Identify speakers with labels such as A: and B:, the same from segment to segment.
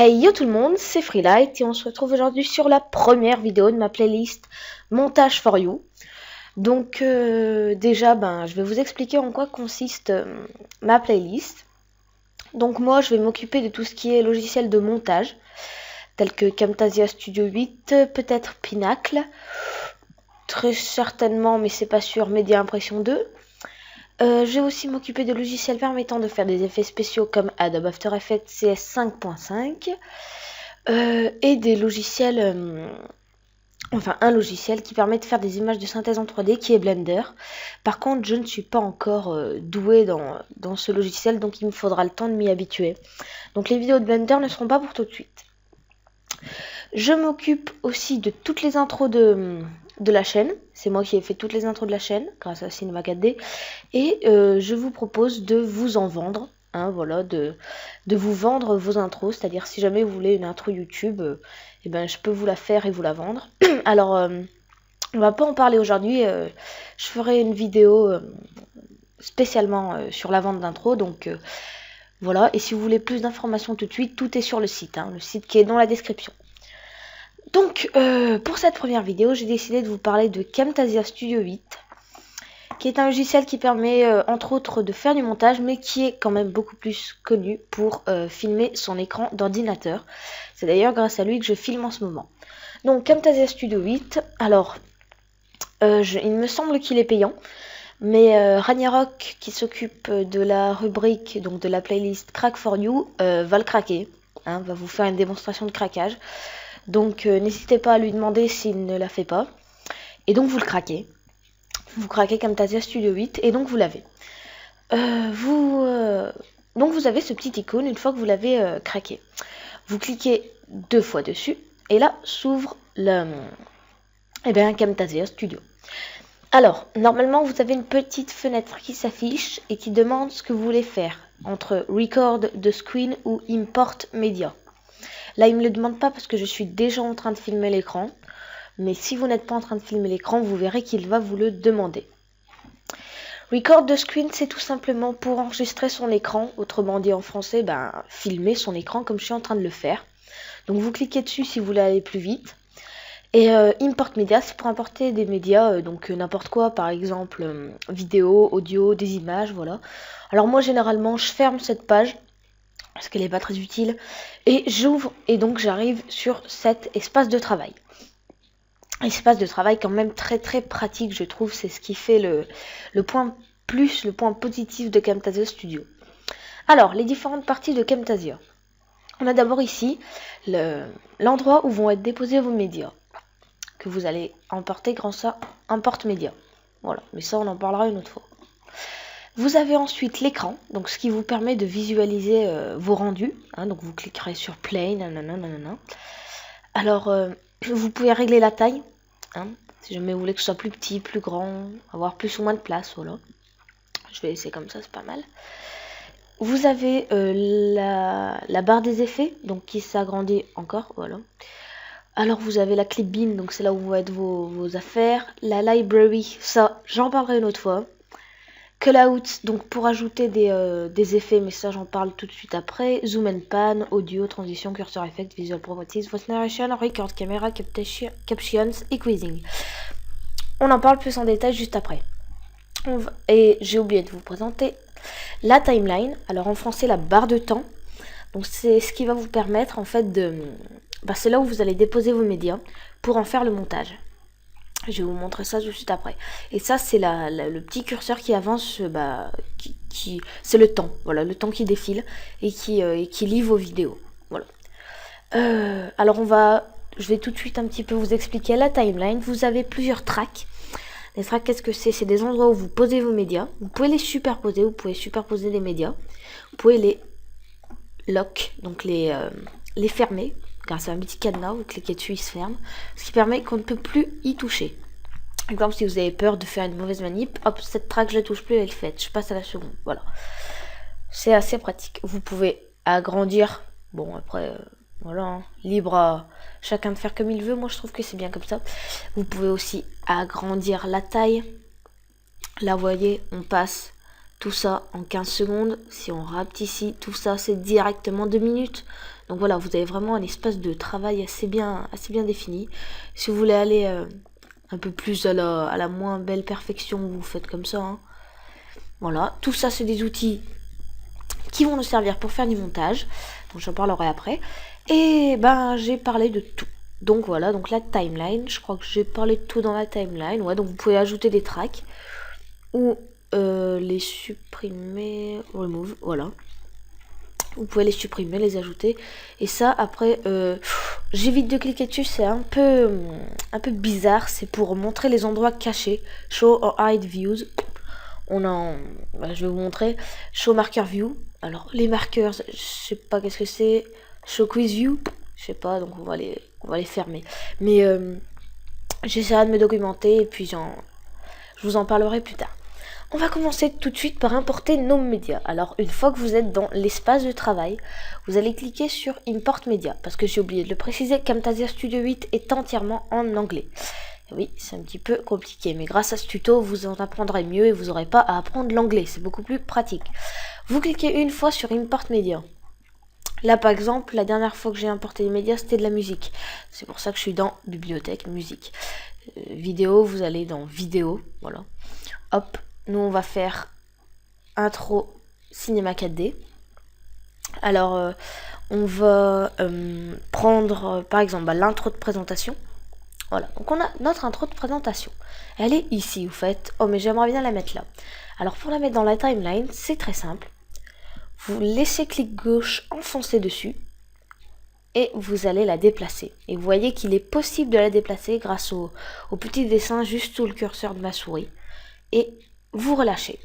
A: Hey yo tout le monde, c'est Freelight et on se retrouve aujourd'hui sur la première vidéo de ma playlist Montage for You. Donc déjà, je vais vous expliquer en quoi consiste ma playlist. Donc moi, je vais m'occuper de tout ce qui est logiciel de montage, tel que Camtasia Studio 8, peut-être Pinnacle, très certainement, mais c'est pas sûr, Media Impression 2. Je vais aussi m'occuper de logiciels permettant de faire des effets spéciaux comme Adobe After Effects CS 5.5 et des logiciels, un logiciel qui permet de faire des images de synthèse en 3D qui est Blender. Par contre, je ne suis pas encore douée dans ce logiciel, donc il me faudra le temps de m'y habituer. Donc les vidéos de Blender ne seront pas pour tout de suite. Je m'occupe aussi de toutes les intros de la chaîne. C'est moi qui ai fait toutes les intros de la chaîne grâce à Cinema 4D. Et je vous propose de vous en vendre. De vous vendre vos intros. C'est-à-dire si jamais vous voulez une intro YouTube, je peux vous la faire et vous la vendre. Alors, on va pas en parler aujourd'hui. Je ferai une vidéo spécialement sur la vente d'intro. Donc voilà. Et si vous voulez plus d'informations tout de suite, tout est sur le site. Le site qui est dans la description. Donc, pour cette première vidéo, j'ai décidé de vous parler de Camtasia Studio 8, qui est un logiciel qui permet, entre autres, de faire du montage, mais qui est quand même beaucoup plus connu pour filmer son écran d'ordinateur. C'est d'ailleurs grâce à lui que je filme en ce moment. Donc, Camtasia Studio 8, alors, il me semble qu'il est payant, mais Ragnarok, qui s'occupe de la rubrique, donc de la playlist Crack for You, va le craquer, va vous faire une démonstration de craquage. Donc n'hésitez pas à lui demander s'il ne la fait pas. Et donc vous le craquez. Vous craquez Camtasia Studio 8 et donc vous l'avez. Donc vous avez ce petit icône une fois que vous l'avez craqué. Vous cliquez 2 fois dessus et là s'ouvre Camtasia Studio. Alors, normalement vous avez une petite fenêtre qui s'affiche et qui demande ce que vous voulez faire entre Record the Screen ou Import Media. Là, il ne me le demande pas parce que je suis déjà en train de filmer l'écran. Mais si vous n'êtes pas en train de filmer l'écran, vous verrez qu'il va vous le demander. Record the screen, c'est tout simplement pour enregistrer son écran. Autrement dit en français, filmer son écran comme je suis en train de le faire. Donc vous cliquez dessus si vous voulez aller plus vite. Et Import Media, c'est pour importer des médias, n'importe quoi, par exemple vidéo, audio, des images, voilà. Alors moi, généralement, je ferme cette page parce qu'elle n'est pas très utile, et j'ouvre, et donc j'arrive sur cet espace de travail. Espace de travail quand même très très pratique, je trouve, c'est ce qui fait le point positif de Camtasia Studio. Alors, les différentes parties de Camtasia. On a d'abord ici l'endroit où vont être déposés vos médias, que vous allez emporter grâce à Import Media. Voilà, mais ça on en parlera une autre fois. Vous avez ensuite l'écran, donc ce qui vous permet de visualiser vos rendus. Donc vous cliquerez sur Play, nanana. Alors, vous pouvez régler la taille, si jamais vous voulez que ce soit plus petit, plus grand, avoir plus ou moins de place, voilà. Je vais laisser comme ça, c'est pas mal. Vous avez la barre des effets, donc qui s'agrandit encore, voilà. Alors vous avez la clip bin, donc c'est là où vont être vos affaires. La library, ça, j'en parlerai une autre fois. Callout, donc pour ajouter des effets, mais ça j'en parle tout de suite après. Zoom and pan, audio, transition, cursor effect, visual properties, voice narration, record camera, captions et quizzing. On en parle plus en détail juste après. Et j'ai oublié de vous présenter la timeline. Alors en français, la barre de temps. Donc c'est ce qui va vous permettre en fait c'est là où vous allez déposer vos médias pour en faire le montage. Je vais vous montrer ça tout de suite après. Et ça, c'est le petit curseur qui avance, c'est le temps. Voilà, le temps qui défile et qui lit vos vidéos. Voilà. Alors, je vais tout de suite un petit peu vous expliquer la timeline. Vous avez plusieurs tracks. Les tracks, qu'est-ce que c'est? C'est des endroits où vous posez vos médias. Vous pouvez les superposer. Vous pouvez superposer des médias. Vous pouvez les lock, donc les fermer. Grâce à un petit cadenas, vous cliquez dessus, il se ferme. Ce qui permet qu'on ne peut plus y toucher. Par exemple, si vous avez peur de faire une mauvaise manip, hop, cette track, je ne la touche plus, elle est faite. Je passe à la seconde. Voilà. C'est assez pratique. Vous pouvez agrandir. Bon, après, voilà, libre à chacun de faire comme il veut. Moi, je trouve que c'est bien comme ça. Vous pouvez aussi agrandir la taille. Là, vous voyez, on passe tout ça en 15 secondes. Si on rapetissait tout ça, c'est directement 2 minutes. Donc voilà, vous avez vraiment un espace de travail assez bien défini. Si vous voulez aller un peu plus à la moins belle perfection, vous faites comme ça. Hein. Voilà, tout ça c'est des outils qui vont nous servir pour faire du montage. Donc j'en parlerai après. Et ben j'ai parlé de tout. Donc voilà, donc la timeline, je crois que j'ai parlé de tout dans la timeline. Ouais, donc vous pouvez ajouter des tracks ou les supprimer, remove, voilà. Vous pouvez les supprimer, les ajouter. Et ça, après, j'évite de cliquer dessus, c'est un peu bizarre. C'est pour montrer les endroits cachés. Show or hide views. Je vais vous montrer. Show marker view. Alors, les marqueurs, je sais pas qu'est-ce que c'est. Show quiz view. Je sais pas, donc on va les fermer. Mais j'essaierai de me documenter et puis je vous en parlerai plus tard. On va commencer tout de suite par importer nos médias. Alors une fois que vous êtes dans l'espace de travail, vous allez cliquer sur Import Media. Parce que j'ai oublié de le préciser, Camtasia Studio 8 est entièrement en anglais. Oui, c'est un petit peu compliqué, mais grâce à ce tuto, vous en apprendrez mieux et vous n'aurez pas à apprendre l'anglais. C'est beaucoup plus pratique. Vous cliquez une fois sur Import Media. Là par exemple, la dernière fois que j'ai importé les médias, c'était de la musique. C'est pour ça que je suis dans Bibliothèque, musique. Vidéo, vous allez dans Vidéo, voilà. Hop. Nous, on va faire intro cinéma 4D. Alors, on va prendre, par exemple, l'intro de présentation. Voilà, donc on a notre intro de présentation. Elle est ici, vous faites. Oh, mais j'aimerais bien la mettre là. Alors, pour la mettre dans la timeline, c'est très simple. Vous laissez clic gauche enfoncer dessus. Et vous allez la déplacer. Et vous voyez qu'il est possible de la déplacer grâce au petit dessin juste sous le curseur de ma souris. Et vous relâchez.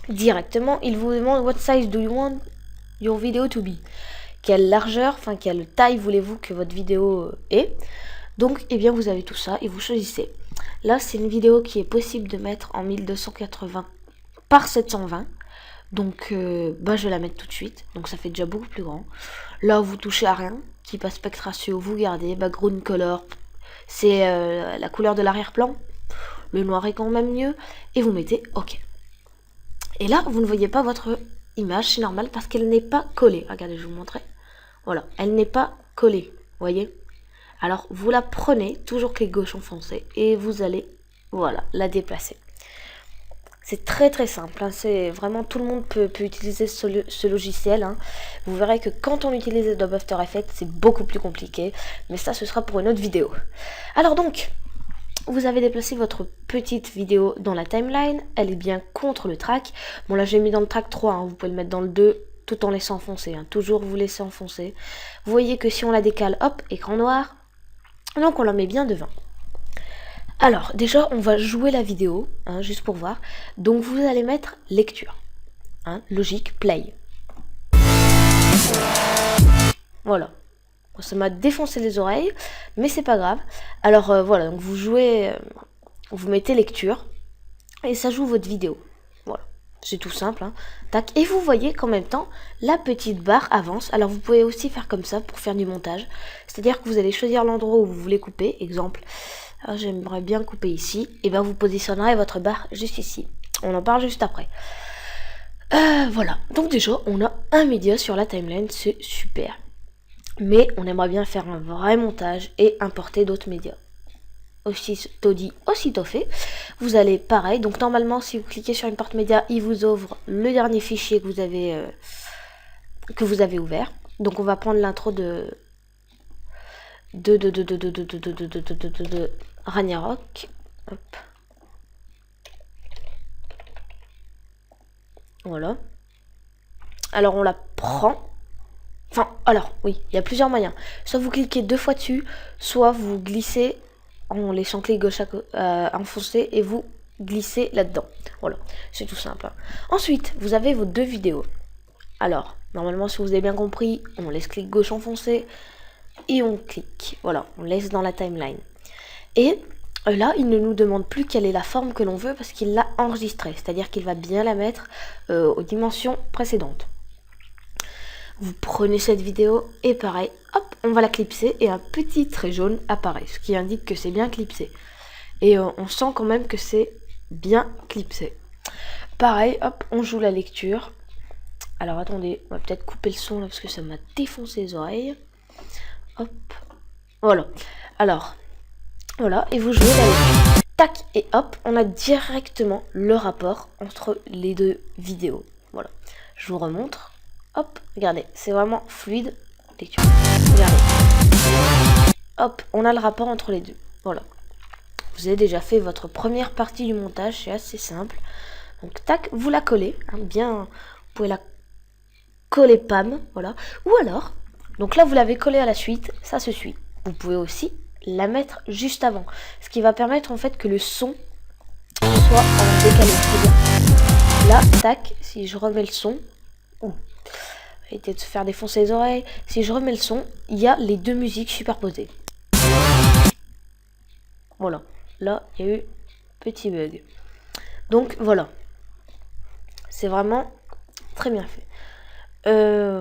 A: Directement, il vous demande what size do you want your video to be. Quelle largeur, enfin quelle taille voulez-vous que votre vidéo ait. Donc, eh bien, vous avez tout ça et vous choisissez. Là, c'est une vidéo qui est possible de mettre en 1280 par 720. Donc, je vais la mettre tout de suite. Donc, ça fait déjà beaucoup plus grand. Là, vous touchez à rien. Type aspect ratio, vous gardez. Background color, c'est la couleur de l'arrière-plan. Le noir est quand même mieux. Et vous mettez OK. Et là, vous ne voyez pas votre image, c'est normal parce qu'elle n'est pas collée. Regardez, je vais vous montrer. Voilà, elle n'est pas collée, voyez. Alors, vous la prenez, toujours clic gauche enfoncé, et vous allez, voilà, la déplacer. C'est très très simple, hein. C'est vraiment tout le monde peut utiliser ce logiciel. Hein. Vous verrez que quand on utilise Adobe After Effects, c'est beaucoup plus compliqué, mais ça, ce sera pour une autre vidéo. Alors donc, vous avez déplacé votre petite vidéo dans la timeline, elle est bien contre le track. Bon là j'ai mis dans le track 3, hein. Vous pouvez le mettre dans le 2 tout en laissant enfoncer, hein. Toujours vous laissez enfoncer. Vous voyez que si on la décale, hop, écran noir, donc on la met bien devant. Alors déjà on va jouer la vidéo, hein, juste pour voir. Donc vous allez mettre lecture, hein, logique, play. Voilà. Ça m'a défoncé les oreilles, mais c'est pas grave. Alors voilà, donc vous jouez, vous mettez lecture, et ça joue votre vidéo. Voilà, c'est tout simple. Hein. Tac, et vous voyez qu'en même temps, la petite barre avance. Alors vous pouvez aussi faire comme ça pour faire du montage. C'est-à-dire que vous allez choisir l'endroit où vous voulez couper. Exemple, j'aimerais bien couper ici. Et bien vous positionnerez votre barre juste ici. On en parle juste après. Voilà, donc déjà, on a un média sur la timeline, c'est super. Mais on aimerait bien faire un vrai montage et importer d'autres médias. Aussitôt dit, aussitôt fait. Vous allez pareil. Donc normalement, si vous cliquez sur Import Media, il vous ouvre le dernier fichier que vous avez ouvert. Donc on va prendre l'intro de Ragnarok. Hop. Voilà. Alors on la prend. Enfin, alors, oui, il y a plusieurs moyens. Soit vous cliquez 2 fois dessus, soit vous glissez en laissant clic gauche enfoncé et vous glissez là-dedans. Voilà, c'est tout simple. Hein. Ensuite, vous avez vos 2 vidéos. Alors, normalement, si vous avez bien compris, on laisse clic gauche enfoncé et on clique. Voilà, on laisse dans la timeline. Et là, il ne nous demande plus quelle est la forme que l'on veut parce qu'il l'a enregistrée. C'est-à-dire qu'il va bien la mettre aux dimensions précédentes. Vous prenez cette vidéo et pareil, hop, on va la clipser et un petit trait jaune apparaît, ce qui indique que c'est bien clipsé. Et on sent quand même que c'est bien clipsé. Pareil, hop, on joue la lecture Alors attendez, on va peut-être couper le son là parce que ça m'a défoncé les oreilles. Hop, voilà. Alors, voilà, et vous jouez là. Tac, et hop, on a directement le rapport entre les deux vidéos. Voilà, je vous remontre. Hop, regardez, c'est vraiment fluide. Lecture. Regardez. Hop, on a le rapport entre les deux. Voilà. Vous avez déjà fait votre première partie du montage, c'est assez simple. Donc tac, vous la collez, hein, bien, vous pouvez la coller pam, voilà. Ou alors, donc là vous l'avez collée à la suite, ça se suit. Vous pouvez aussi la mettre juste avant, ce qui va permettre en fait que le son soit en décalé. Là, tac, si je remets le son, évitez de se faire défoncer les oreilles. Si je remets le son, il y a les deux musiques superposées. Voilà, là il y a eu petit bug. Donc voilà, c'est vraiment très bien fait.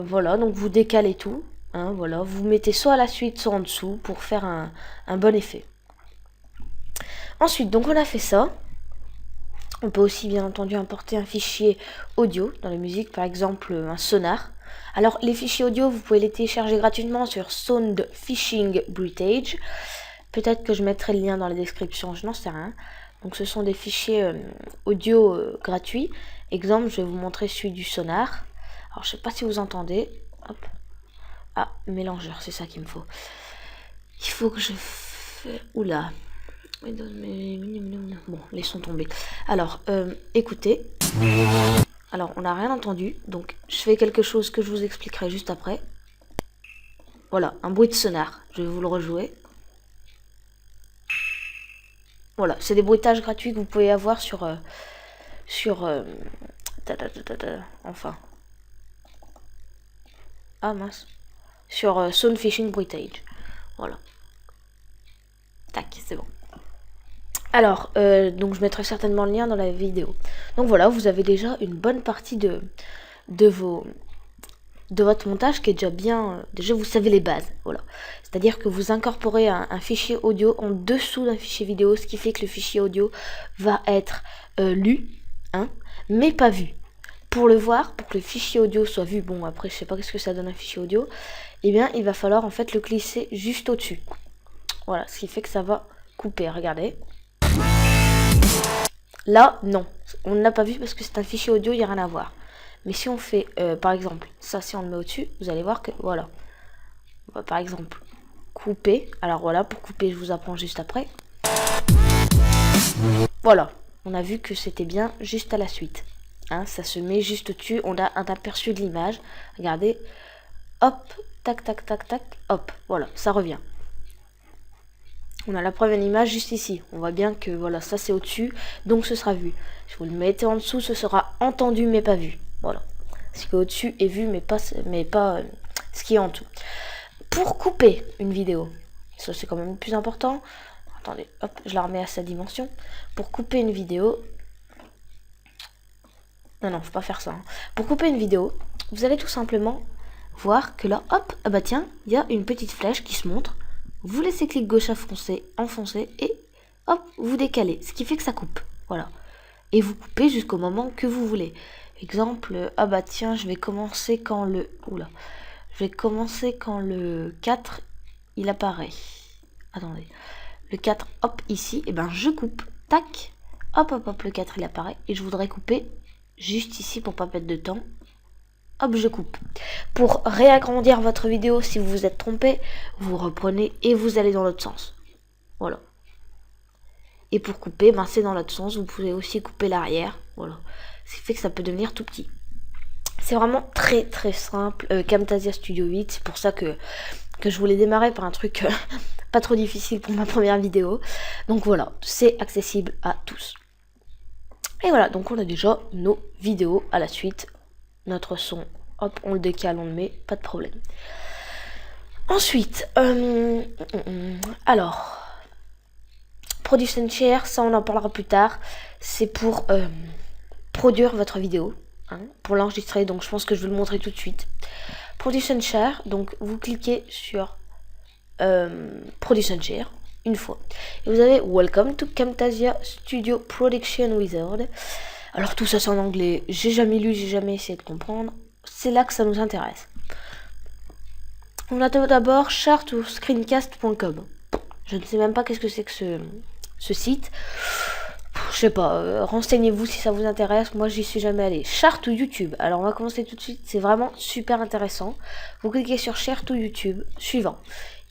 A: Voilà, donc vous décalez tout, hein, voilà, vous mettez soit à la suite, soit en dessous pour faire un bon effet. Ensuite, donc on a fait ça. On peut aussi bien entendu importer un fichier audio dans les musiques, par exemple un sonar. Alors les fichiers audio, vous pouvez les télécharger gratuitement sur Sound Fishing Bridge. Peut-être que je mettrai le lien dans la description, je n'en sais rien. Donc ce sont des fichiers audio gratuits. Exemple, je vais vous montrer celui du sonar. Alors je sais pas si vous entendez. Hop. Ah, mélangeur, c'est ça qu'il me faut. Il faut que je oula. Bon, laissons tomber. Alors, écoutez. Alors, on n'a rien entendu. Donc, je fais quelque chose que je vous expliquerai juste après. Voilà, un bruit de sonar. Je vais vous le rejouer. Voilà, c'est des bruitages gratuits que vous pouvez avoir sur... enfin... Ah mince. Sur Sound Fishing Bridge. Voilà. Tac, c'est bon. Alors, donc je mettrai certainement le lien dans la vidéo. Donc voilà, vous avez déjà une bonne partie de votre montage qui est déjà bien... déjà, vous savez les bases. Voilà. C'est-à-dire que vous incorporez un fichier audio en dessous d'un fichier vidéo, ce qui fait que le fichier audio va être lu, hein, mais pas vu. Pour le voir, pour que le fichier audio soit vu, bon après je sais pas qu'est-ce que ça donne un fichier audio, eh bien il va falloir en fait le glisser juste au-dessus. Voilà, ce qui fait que ça va couper, regardez. Là, non, on ne l'a pas vu parce que c'est un fichier audio, il n'y a rien à voir. Mais si on fait, par exemple, ça si on le met au-dessus, vous allez voir que, voilà. On va par exemple couper. Alors voilà, pour couper, je vous apprends juste après. Voilà, on a vu que c'était bien juste à la suite. Hein, ça se met juste au-dessus, on a un aperçu de l'image. Regardez, hop, tac, tac, tac, tac, hop, voilà, ça revient. On a la première image juste ici. On voit bien que voilà, ça c'est au-dessus, donc ce sera vu. Si vous le mettez en dessous, ce sera entendu mais pas vu. Voilà. Ce qui est au-dessus est vu mais pas ce qui est en dessous. Pour couper une vidéo, ça c'est quand même le plus important. Attendez, hop, je la remets à sa dimension. Pour couper une vidéo... Non, faut pas faire ça. Hein. Pour couper une vidéo, vous allez tout simplement voir que là, hop, ah bah tiens, il y a une petite flèche qui se montre. Vous laissez clic gauche enfoncer et hop, vous décalez, ce qui fait que ça coupe. Voilà. Et vous coupez jusqu'au moment que vous voulez. Exemple, ah bah tiens, je vais commencer quand le... Oula. Je vais commencer quand le 4, il apparaît. Attendez. Le 4, hop, ici, et ben je coupe. Tac. Hop, hop, hop, le 4, il apparaît. Et je voudrais couper juste ici pour pas perdre de temps. Hop, je coupe. Pour réagrandir votre vidéo, si vous vous êtes trompé, vous reprenez et vous allez dans l'autre sens. Voilà. Et pour couper, ben c'est dans l'autre sens. Vous pouvez aussi couper l'arrière. Voilà. Ce qui fait que ça peut devenir tout petit. C'est vraiment très très simple. Camtasia Studio 8, c'est pour ça que je voulais démarrer par un truc pas trop difficile pour ma première vidéo. Donc voilà, c'est accessible à tous. Et voilà, donc on a déjà nos vidéos à la suite. Notre son, hop, on le décale, on le met, pas de problème. Ensuite, alors, Production Share, ça on en parlera plus tard. C'est pour produire votre vidéo, hein, pour l'enregistrer, donc je pense que je vais le montrer tout de suite. Production Share, donc vous cliquez sur Production Share une fois. Et vous avez Welcome to Camtasia Studio Production Wizard. Alors tout ça c'est en anglais, j'ai jamais lu, j'ai jamais essayé de comprendre. c'est là que ça nous intéresse. On a tout d'abord chart ou screencast.com. Je ne sais même pas qu'est-ce que c'est que ce site. Je sais pas, renseignez-vous si ça vous intéresse. Moi, j'y suis jamais allée. Chart ou YouTube. Alors, on va commencer tout de suite. C'est vraiment super intéressant. Vous cliquez sur Chart ou YouTube. Suivant.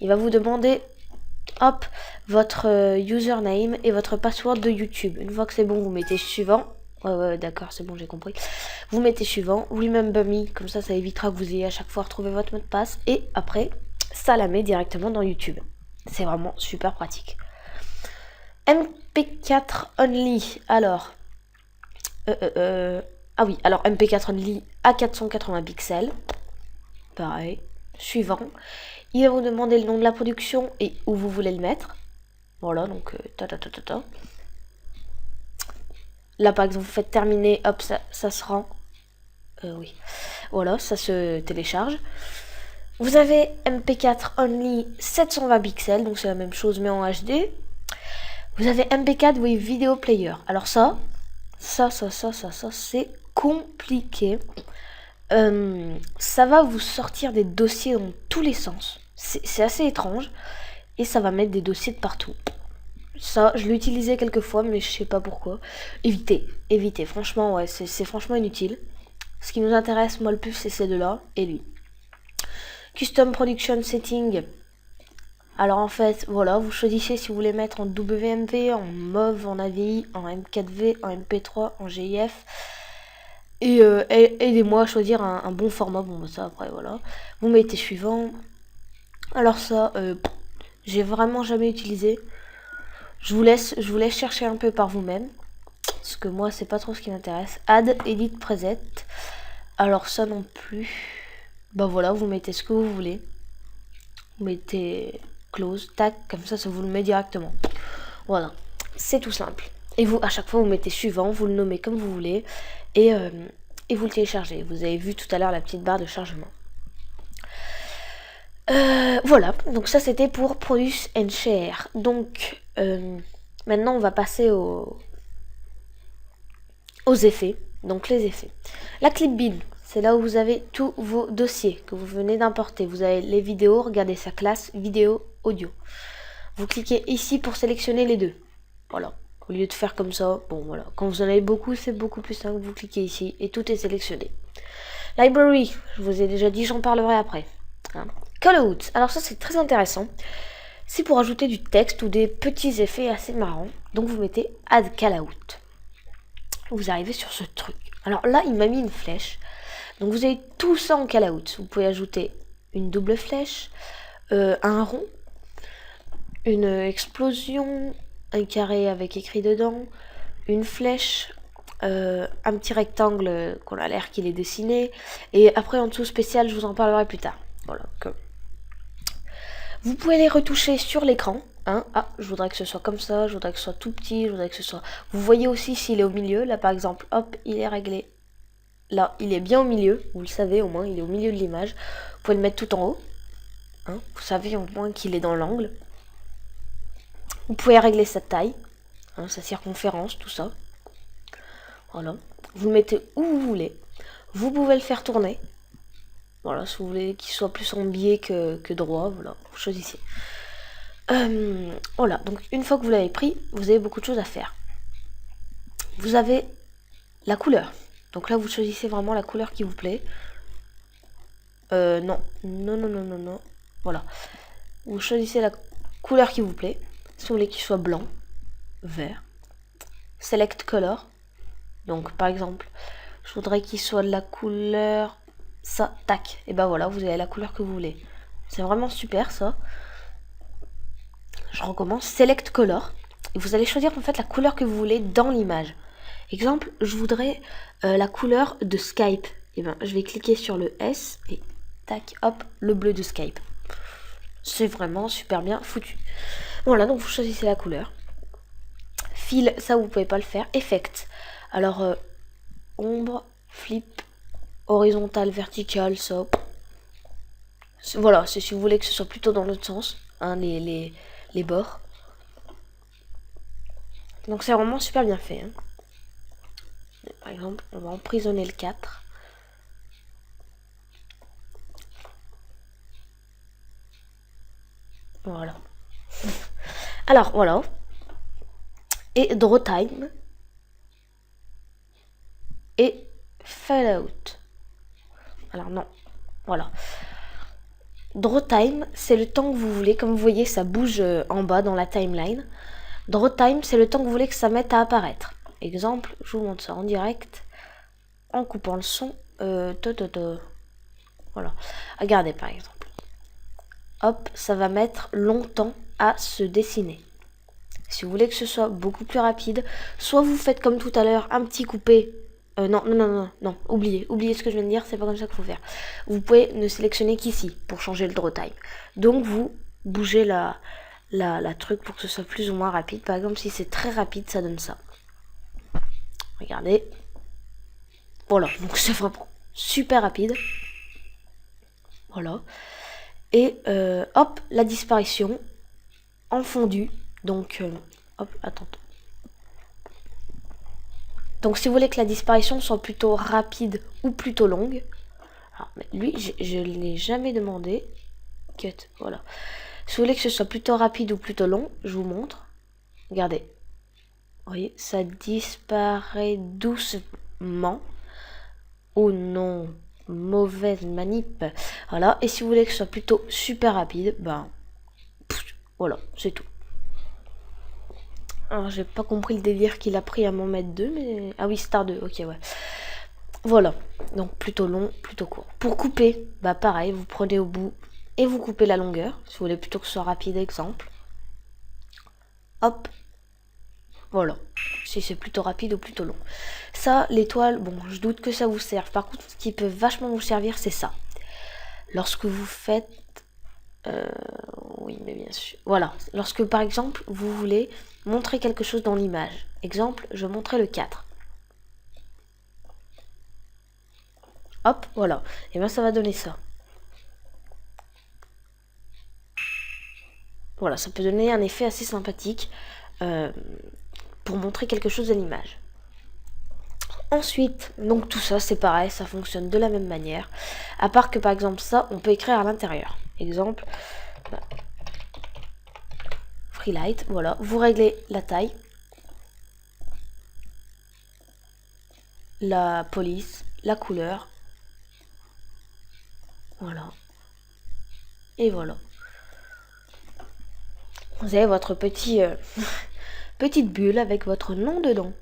A: Il va vous demander, hop, votre username et votre password de YouTube. Une fois que c'est bon, vous mettez suivant. Ouais, d'accord, c'est bon, j'ai compris. Vous mettez suivant, Remember Me, comme ça évitera que vous ayez à chaque fois retrouvé votre mot de passe. Et après, ça la met directement dans YouTube. C'est vraiment super pratique. MP4 Only, alors... ah oui, alors MP4 Only à 480 pixels. Pareil. Suivant. Il va vous demander le nom de la production et où vous voulez le mettre. Voilà, donc... Là, par exemple, vous faites terminer, hop, ça se rend. Oui. Voilà, ça se télécharge. Vous avez MP4 Only 720 pixels, donc c'est la même chose mais en HD. Vous avez MP4 with Video Player. Alors ça c'est compliqué. Ça va vous sortir des dossiers dans tous les sens. C'est assez étrange. Et ça va mettre des dossiers de partout. Ça, je l'ai utilisé quelques fois, mais je sais pas pourquoi. Évitez. Franchement, ouais, c'est franchement inutile. Ce qui nous intéresse, moi, le plus, c'est ces deux-là et lui. Custom Production Setting. Alors, en fait, voilà, vous choisissez si vous voulez mettre en WMV, en MOV, en AVI, en M4V, en MP3, en GIF. Et aidez-moi à choisir un bon format. Bon, ça, après, voilà. Vous mettez suivant. Alors ça, j'ai vraiment jamais utilisé. Je vous laisse chercher un peu par vous-même. Parce que moi, c'est pas trop ce qui m'intéresse. Add, Edit, Preset. Alors ça non plus. Bah voilà, vous mettez ce que vous voulez. Vous mettez close, tac, comme ça vous le met directement. Voilà, c'est tout simple. Et vous, à chaque fois, vous mettez suivant, vous le nommez comme vous voulez. Et vous le téléchargez. Vous avez vu tout à l'heure la petite barre de chargement. Voilà, donc ça c'était pour Produce and Share. Donc maintenant on va passer aux effets. Donc les effets. La Clipbin, c'est là où vous avez tous vos dossiers que vous venez d'importer. Vous avez les vidéos, regardez sa classe, vidéo, audio. Vous cliquez ici pour sélectionner les deux. Voilà, au lieu de faire comme ça, bon voilà. Quand vous en avez beaucoup, c'est beaucoup plus simple. Vous cliquez ici et tout est sélectionné. Library, je vous ai déjà dit, j'en parlerai après. Hein. Callout, alors ça c'est très intéressant. C'est pour ajouter du texte ou des petits effets assez marrants. Donc vous mettez Add Callout. Vous arrivez sur ce truc. Alors là, il m'a mis une flèche. Donc vous avez tout ça en callout. Vous pouvez ajouter une double flèche, un rond, une explosion, un carré avec écrit dedans, une flèche, un petit rectangle qu'on a l'air qu'il est dessiné. Et après en dessous spécial, je vous en parlerai plus tard. Voilà. Vous pouvez les retoucher sur l'écran. Hein. Ah, je voudrais que ce soit comme ça, je voudrais que ce soit tout petit, je voudrais que ce soit... Vous voyez aussi s'il est au milieu. Là, par exemple, hop, il est réglé. Là, il est bien au milieu. Vous le savez, au moins, il est au milieu de l'image. Vous pouvez le mettre tout en haut. Hein. Vous savez au moins qu'il est dans l'angle. Vous pouvez régler sa taille. Hein, sa circonférence, tout ça. Voilà. Vous le mettez où vous voulez. Vous pouvez le faire tourner. Voilà, si vous voulez qu'il soit plus en biais que droit, voilà, vous choisissez. Voilà, donc une fois que vous l'avez pris, vous avez beaucoup de choses à faire. Vous avez la couleur. Donc là, vous choisissez vraiment la couleur qui vous plaît. Non. Voilà. Vous choisissez la couleur qui vous plaît. Si vous voulez qu'il soit blanc, vert. Select color. Donc par exemple, je voudrais qu'il soit de la couleur... ça, tac, et ben voilà, vous avez la couleur que vous voulez. C'est vraiment super ça. Je recommence, Select Color, et vous allez choisir en fait la couleur que vous voulez dans l'image. Exemple, je voudrais la couleur de Skype. Et ben, je vais cliquer sur le S et tac, hop, le bleu de Skype. C'est vraiment super bien foutu. Voilà, donc vous choisissez la couleur. Fil, ça vous pouvez pas le faire. Effect. Alors, ombre, flip, horizontal, vertical, ça. Voilà, c'est si vous voulez que ce soit plutôt dans l'autre sens, hein, les bords. Donc c'est vraiment super bien fait. Hein. Par exemple, on va emprisonner le 4. Voilà. Alors, voilà. Et draw time. Et fade out. Alors, non. Voilà. Draw time, c'est le temps que vous voulez. Comme vous voyez, ça bouge en bas dans la timeline. Draw time, c'est le temps que vous voulez que ça mette à apparaître. Exemple, je vous montre ça en direct. En coupant le son. Voilà. Regardez par exemple. Hop, ça va mettre longtemps à se dessiner. Si vous voulez que ce soit beaucoup plus rapide, soit vous faites comme tout à l'heure, un petit coupé. Non, oubliez ce que je viens de dire, c'est pas comme ça qu'il faut faire. Vous pouvez ne sélectionner qu'ici pour changer le draw time. Donc vous bougez la truc pour que ce soit plus ou moins rapide. Par exemple, si c'est très rapide, ça donne ça. Regardez. Voilà, donc c'est vraiment super rapide. Voilà. Et hop, la disparition en fondu. Donc, hop, attends. Donc si vous voulez que la disparition soit plutôt rapide ou plutôt longue, alors, lui je ne l'ai jamais demandé. Cut, voilà. Si vous voulez que ce soit plutôt rapide ou plutôt long, je vous montre. Regardez. Vous voyez, ça disparaît doucement. Oh non, mauvaise manip. Voilà, et si vous voulez que ce soit plutôt super rapide, ben voilà, c'est tout. Alors j'ai pas compris le délire qu'il a pris à m'en mettre 2, mais... Ah oui, Star 2, ok, ouais. Voilà, donc plutôt long, plutôt court. Pour couper, bah pareil, vous prenez au bout et vous coupez la longueur, si vous voulez plutôt que ce soit rapide, exemple. Hop, voilà, si c'est plutôt rapide ou plutôt long. Ça, l'étoile, bon, je doute que ça vous serve. Par contre, ce qui peut vachement vous servir, c'est ça. Lorsque vous faites... oui, mais bien sûr. Voilà, lorsque par exemple, vous voulez montrer quelque chose dans l'image. Exemple, je montrais le 4. Hop, voilà. Et bien ça va donner ça. Voilà, ça peut donner un effet assez sympathique pour montrer quelque chose à l'image. Ensuite, donc tout ça c'est pareil, ça fonctionne de la même manière. À part que par exemple ça, on peut écrire à l'intérieur. Exemple, Freelight, voilà. Vous réglez la taille, la police, la couleur. Voilà. Et voilà. Vous avez votre petite bulle avec votre nom dedans.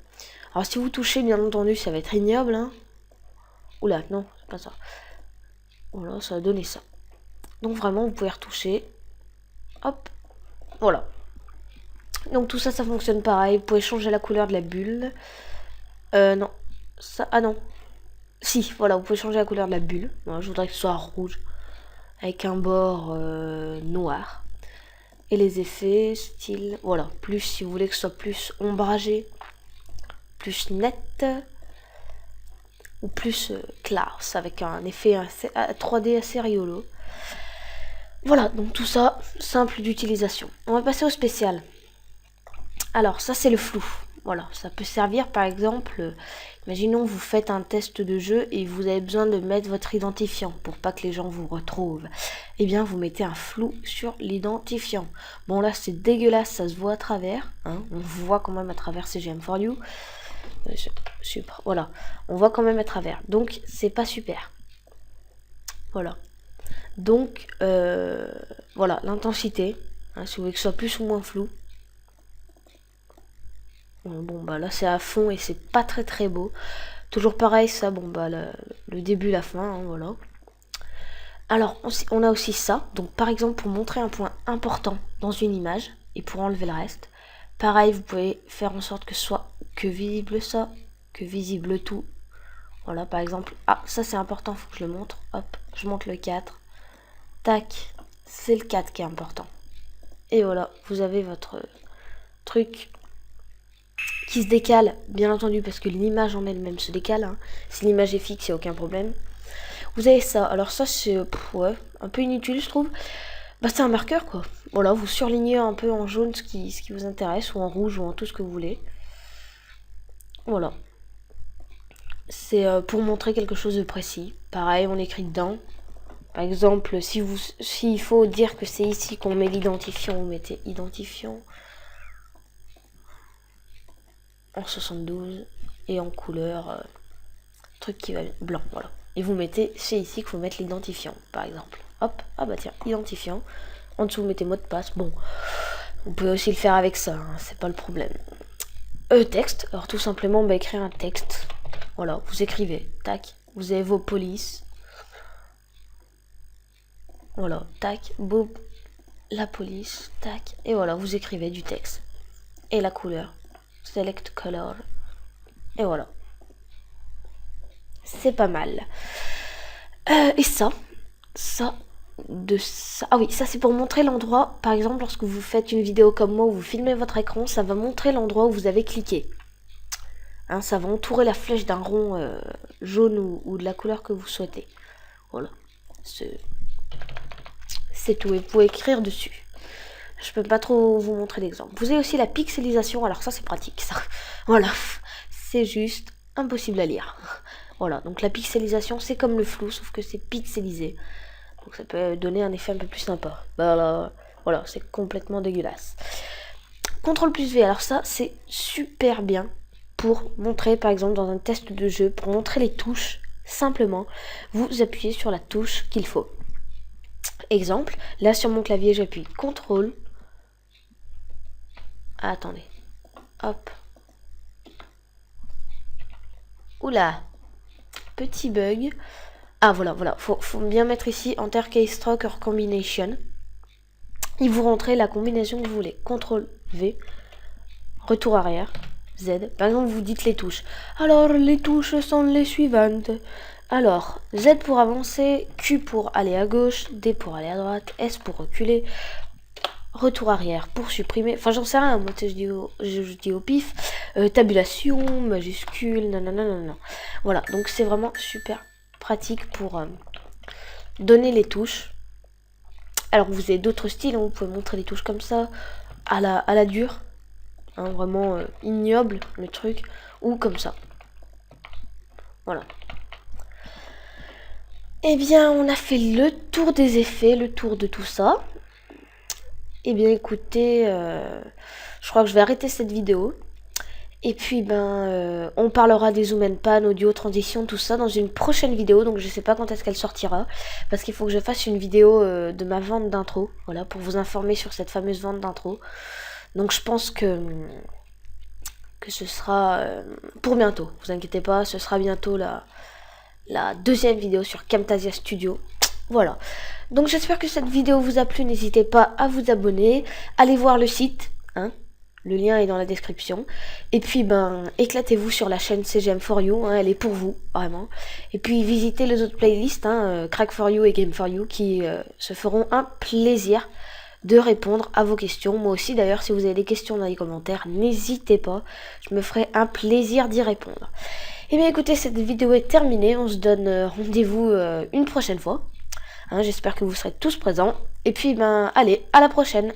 A: Alors si vous touchez, bien entendu, ça va être ignoble. Hein. Oula, non, c'est pas ça. Voilà, ça va donner ça. Donc vraiment, vous pouvez retoucher. Hop, voilà. Donc tout ça, ça fonctionne pareil. Vous pouvez changer la couleur de la bulle. Non. Ça, ah non. Si, voilà, vous pouvez changer la couleur de la bulle. Moi, je voudrais que ce soit rouge. Avec un bord noir. Et les effets, style, voilà. Plus, si vous voulez que ce soit plus ombragé. Plus net. Ou plus classe. Avec un effet 3D assez rigolo. Voilà, donc tout ça, simple d'utilisation. On va passer au spécial. Alors, ça c'est le flou. Voilà, ça peut servir par exemple, imaginons vous faites un test de jeu et vous avez besoin de mettre votre identifiant pour pas que les gens vous retrouvent. Eh bien, vous mettez un flou sur l'identifiant. Bon là, c'est dégueulasse, ça se voit à travers. Hein, on voit quand même à travers CGM4U. Super, voilà, on voit quand même à travers. Donc, c'est pas super. Voilà. Donc, voilà, l'intensité. Hein, si vous voulez que ce soit plus ou moins flou. Bon bah là c'est à fond et c'est pas très beau. Toujours pareil ça, bon bah le début, la fin, hein, voilà. Alors on a aussi ça, donc par exemple pour montrer un point important dans une image et pour enlever le reste. Pareil, vous pouvez faire en sorte que ce soit que visible ça, que visible tout. Voilà par exemple, ah ça c'est important, faut que je le montre. Hop, je monte le 4. Tac, c'est le 4 qui est important. Et voilà, vous avez votre truc qui se décale, bien entendu, parce que l'image en elle-même se décale. Hein. Si l'image est fixe, il n'y a aucun problème. Vous avez ça. Alors ça, c'est ouais, un peu inutile, je trouve. Bah, c'est un marqueur, quoi. Voilà, vous surlignez un peu en jaune ce qui vous intéresse, ou en rouge, ou en tout ce que vous voulez. Voilà. C'est pour montrer quelque chose de précis. Pareil, on écrit dedans. Par exemple, s'il faut dire que c'est ici qu'on met l'identifiant, vous mettez identifiant en 72 et en couleur truc qui va blanc, voilà. Et vous mettez, c'est ici qu'il faut mettre l'identifiant, par exemple. Hop, ah bah tiens, identifiant. En dessous, vous mettez mot de passe. Bon, vous pouvez aussi le faire avec ça, hein, c'est pas le problème. Texte, alors tout simplement, bah, écrire un texte. Voilà, vous écrivez, tac. Vous avez vos polices. Voilà, tac, boum, la police, tac. Et voilà, vous écrivez du texte. Et la couleur. Select color. Et voilà. C'est pas mal. Et ça. Ah oui, ça c'est pour montrer l'endroit. Par exemple, lorsque vous faites une vidéo comme moi où vous filmez votre écran, ça va montrer l'endroit où vous avez cliqué. Hein, ça va entourer la flèche d'un rond jaune ou de la couleur que vous souhaitez. Voilà. C'est tout. Et vous pouvez écrire dessus. Je peux pas trop vous montrer l'exemple. Vous avez aussi la pixelisation. Alors ça c'est pratique. Ça. Voilà. C'est juste impossible à lire. Voilà. Donc la pixelisation c'est comme le flou sauf que c'est pixelisé. Donc ça peut donner un effet un peu plus sympa. Voilà, c'est complètement dégueulasse. CTRL+V, alors ça c'est super bien pour montrer par exemple dans un test de jeu, pour montrer les touches, simplement vous appuyez sur la touche qu'il faut. Exemple, là sur mon clavier j'appuie CTRL. Ah, attendez. Hop. Oula. Petit bug. Ah voilà, faut bien mettre ici Enter Keystroke or Combination. Et vous rentrez la combinaison que vous voulez. CTRL V, retour arrière, Z. Par exemple, vous dites les touches. Alors, les touches sont les suivantes. Alors, Z pour avancer, Q pour aller à gauche, D pour aller à droite, S pour reculer, retour arrière pour supprimer. Enfin, j'en sais rien, moi, je dis au pif. Tabulation, majuscule, nanana. Voilà, donc c'est vraiment super pratique pour donner les touches. Alors vous avez d'autres styles, hein, vous pouvez montrer les touches comme ça, à la dure, hein, vraiment ignoble le truc, ou comme ça. Voilà. Eh bien, on a fait le tour des effets, le tour de tout ça. Eh bien, écoutez, je crois que je vais arrêter cette vidéo. Et puis on parlera des zoom and pan, audio, transition, tout ça dans une prochaine vidéo. Donc je sais pas quand est-ce qu'elle sortira. Parce qu'il faut que je fasse une vidéo de ma vente d'intro. Voilà, pour vous informer sur cette fameuse vente d'intro. Donc je pense que ce sera pour bientôt. Vous inquiétez pas, ce sera bientôt la deuxième vidéo sur Camtasia Studio. Voilà. Donc j'espère que cette vidéo vous a plu. N'hésitez pas à vous abonner. Allez voir le site, hein. Le lien est dans la description. Et puis, éclatez-vous sur la chaîne CGM4U. Hein, elle est pour vous, vraiment. Et puis, visitez les autres playlists, hein, Crack4U et Game4U, qui se feront un plaisir de répondre à vos questions. Moi aussi, d'ailleurs, si vous avez des questions dans les commentaires, n'hésitez pas. Je me ferai un plaisir d'y répondre. Et bien, écoutez, cette vidéo est terminée. On se donne rendez-vous une prochaine fois. Hein, j'espère que vous serez tous présents. Et puis, allez, à la prochaine.